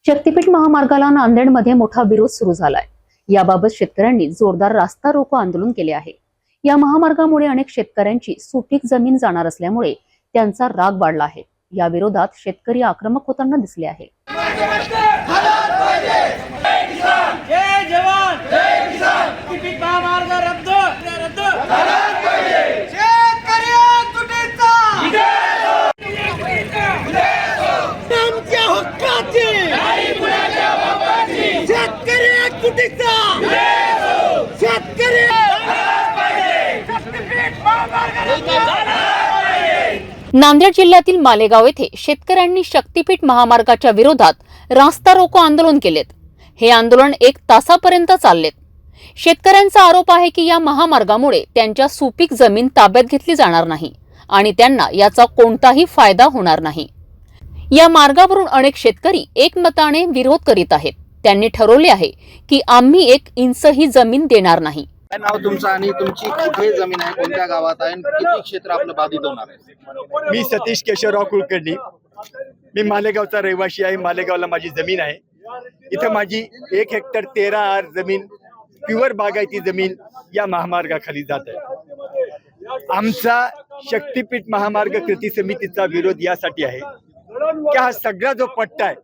शक्तीपीठ महामार्गाला नांदेडमध्ये मोठा विरोध सुरू झालाय। याबाबत शेतकऱ्यांनी जोरदार रास्ता रोको आंदोलन केले आहे। या महामार्गामुळे अनेक शेतकऱ्यांची सुपीक जमीन जाणार असल्यामुळे त्यांचा राग वाढला आहे। या विरोधात शेतकरी आक्रमक होताना दिसले आहे। जय जवान जय किसान शक्तीपीठ महामार्ग रद्द शेतकरी तुटीचा आमच्या हक्काची शेतकरी तुटीचा शेतकरी शक्तीपीठ महामार्ग रद्द। नांदेड जिल्ह्यातील मालेगाव येथे शेतकऱ्यांनी शक्तीपीठ महामार्गाच्या विरोधात रास्ता रोको आंदोलन केलेत। हे आंदोलन 1 तासापर्यंत चाललेत। शेतकऱ्यांचा आरोप आहे की या महामार्गामुळे त्यांच्या सुपीक जमीन ताब्यात घेतली जाणार नाही आणि त्यांना याचा कोणताही फायदा होणार नाही। या मार्गावरून अनेक शेतकरी एकमताने विरोध करीत आहेत। त्यांनी ठरवले आहे की आम्ही 1 इंचही जमीन देणार नाही। काय नाव तुमचं आणि तुमची कुठे जमीन आहे, कोणत्या गावात आहे, किती क्षेत्र आपलं बाधित होणार आहे? मी सतीश केशवराव कुलकर्णी, मी मालेगावचा रहिवासी आहे। मालेगावला माझी जमीन आहे। इथं माझी 1 हेक्टर 13 आर जमीन प्युअर बागायती जमीन या महामार्गाखाली जात आहे। आमचा शक्तीपीठ महामार्ग कृती समितीचा विरोध यासाठी आहे की हा सगळा जो पट्टा आहे,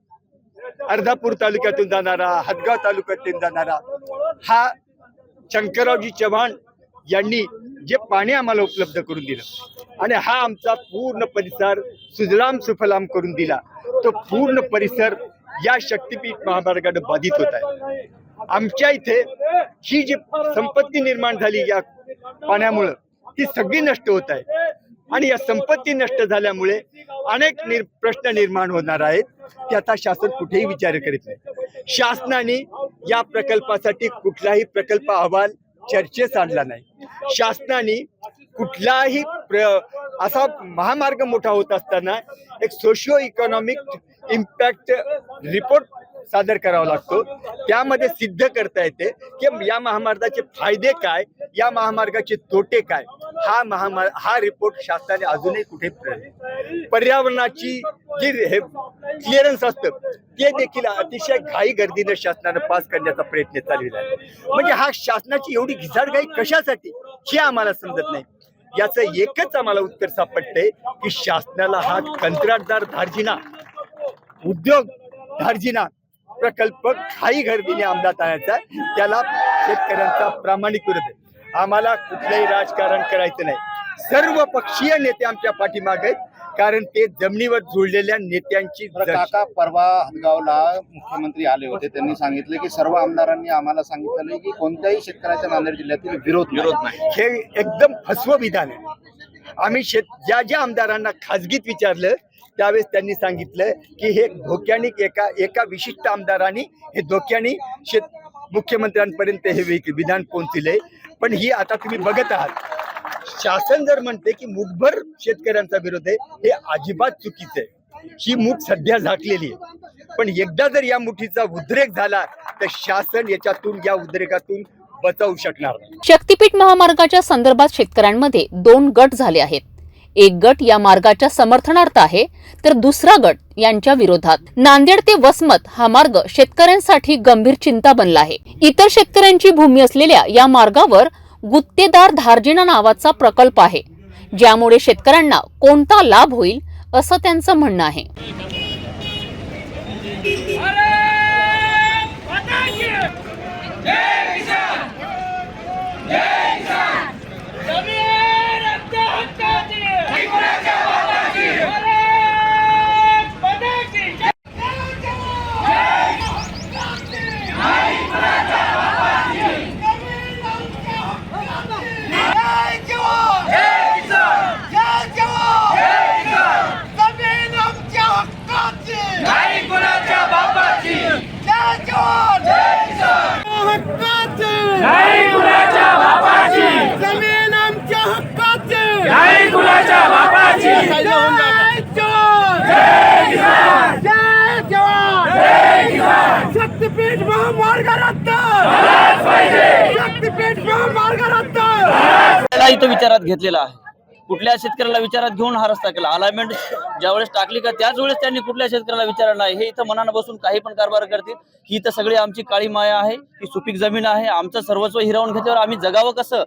अर्धापूर तालुक्यातून जाणारा, हदगाव तालुक्यातून जाणारा, हा शंकररावजी चव्हाण यांनी जे पाणी आम्हाला उपलब्ध करून दिलं आणि हा आमचा पूर्ण परिसर सुजलाम सुफलाम करून दिला, तो पूर्ण परिसर या शक्तीपीठ महामार्गाने बाधित होत आहे। आमच्या इथे ही जी संपत्ती निर्माण झाली या पाण्यामुळे ती सगळी नष्ट होत आहे आणि या संपत्ती नष्ट झाल्यामुळे अनेक प्रश्न निर्माण होणार आहेत। त्याचा शासन कुठेही विचार करीत नाही। शासनाने या प्रकल्पासाठी कुठलाही प्रकल्प अहवाल चर्चेस आणला नाही। शासनाने कुठलाही असा महामार्ग मोठा होत असताना एक सोशिओ इकॉनॉमिक इम्पॅक्ट रिपोर्ट सादर करावा लागतो। त्यामध्ये सिद्ध करता येते की या महामार्गाचे फायदे काय, या महामार्गाचे तोटे काय। हा रिपोर्ट शासनाने अजूनही कुठे पर्यावरणाची जी हे क्लिअरन्स असतं ते देखील अतिशय घाई गर्दीने शासनाने पास करण्याचा प्रयत्न चालविला आहे। म्हणजे हा शासनाची एवढी घिसाडघाई कशासाठी हे आम्हाला समजत नाही। याचं एकच आम्हाला उत्तर सापडतंय की शासनाला हा कंत्राटदार धार्जिना, उद्योग धार्जिना प्रकल्प घाई गर्दीने अंमलात आणायचा, त्याला शेतकऱ्यांचा प्रामाणिक विरोध आहे। आम्हाला कुठलंही राजकारण करायचं नाही। सर्व पक्षीय नेते आमच्या पाठीमागे आहेत, कारण ते जमिनीवर जुळलेल्या नेत्यांची काका परवा हदगावला मुख्यमंत्री आले होते, त्यांनी सांगितले की सर्व आमदारांनी आम्हाला सांगितलं की कोणत्याही शेतकऱ्याच्या नांदेड जिल्ह्यातील विरोध नाही। हे एकदम फसवं विधान आहे। आम्ही ज्या आमदारांना खाजगीत विचारलं त्यावेळेस त्यांनी सांगितलं की हे धोक्याने एका विशिष्ट आमदारांनी हे धोक्याने मुख्यमंत्र्यांपर्यंत हे विधान पोहोचले। पण ही आता तुम्ही बघत आहात, शासन जर म्हणते की मुठभर शेतकऱ्यांचा विरोध आहे, हे अजिबात चुकीचं आहे। ही मूठ सध्या झाकलेली आहे, पण एकदा जर या मुठीचा उद्रेक झाला तर शासन या उद्रेकातून बचावू शकणार नाही। शक्तीपीठ महामार्गाच्या संदर्भात शेतकऱ्यांमध्ये 2 गट झाले आहेत। एक गट या मार्गाच्या समर्थनार्थ आहे तर दुसरा गट यांच्या विरोधात। नांदेड ते वसमत हा मार्ग शेतकऱ्यांसाठी गंभीर चिंता बनला आहे। इतर शेतकऱ्यांची भूमी असलेल्या या मार्गावर गुत्तेदार धार्जिना नावाचा प्रकल्प आहे, ज्यामुळे शेतकऱ्यांना कोणता लाभ होईल असं त्यांचं म्हणणं आहे। नाही कुणाच्या बापाची जमीन आमच्या हक्काची, नाही कुणाच्या बापाची। जय जवान जय जवान जय किसान। शक्तीपीठ महामार्ग रद्द झालाच पाहिजे। शक्तीपीठ महामार्ग रद्द इथं विचारात घेतलेला आहे। कुठल्या शेतकऱ्याला विचारात घेऊन हा रस्ता केला. अलाइनमेंट ज्यावेळेस टाकली का त्याच वेळेस त्यांनी कुठल्या शेतकऱ्याला विचारलं नाही. हे इथं मनानं बसून काही पण कारभार करतील. ही तर सगळी आमची काळी माया आहे, ही सुपीक जमीन आहे. आमचं सर्वस्व हिरावून घेतल्यावर आम्ही जगावं कसं,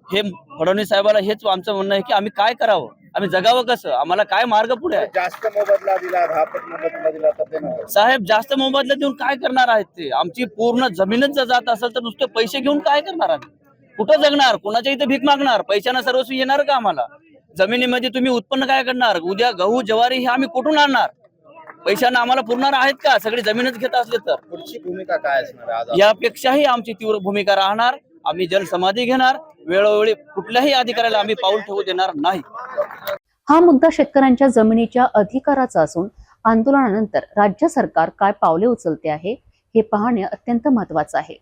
हे फडणवीस साहेबाला हेच आमचं म्हणणं आहे की आम्ही काय करावं, आम्ही जगावं कसं, आम्हाला काय मार्ग पुढे आहे. जास्त मोबदला दिला, 10% मोबदला दिला तर ते नको. साहेब जास्त मोबदला देऊन काय करणार आहेत ते, आमची पूर्ण जमीनच जर जात असेल तर नुसते पैसे घेऊन काय करणार आम्ही, कुठं जगणार, कुणाच्या इथे भीक मागणार, पैशानं सर्वस्वी येणार का आम्हाला. जमिनीमध्ये तुम्ही उत्पन्न काय करणार, उद्या गहू ज्वारी हे आम्ही कुठून आणणार, पैशानं आम्हाला पुरणार आहेत का, सगळी जमीनच घेत असले तर. पुढची भूमिका काय असणार आहे आज? यापेक्षाही आमची तीव्र भूमिका राहणार. आम्ही जलसमाधी घेणार, वेळोवेळी कुठल्याही अधिकाऱ्याला आम्ही पाऊल ठेवू देणार नाही. हा मुद्दा शेतकऱ्यांच्या जमिनीच्या अधिकाराचा असून आंदोलनानंतर राज्य सरकार काय पावले उचलते आहे हे पाहणे अत्यंत महत्त्वाचं आहे.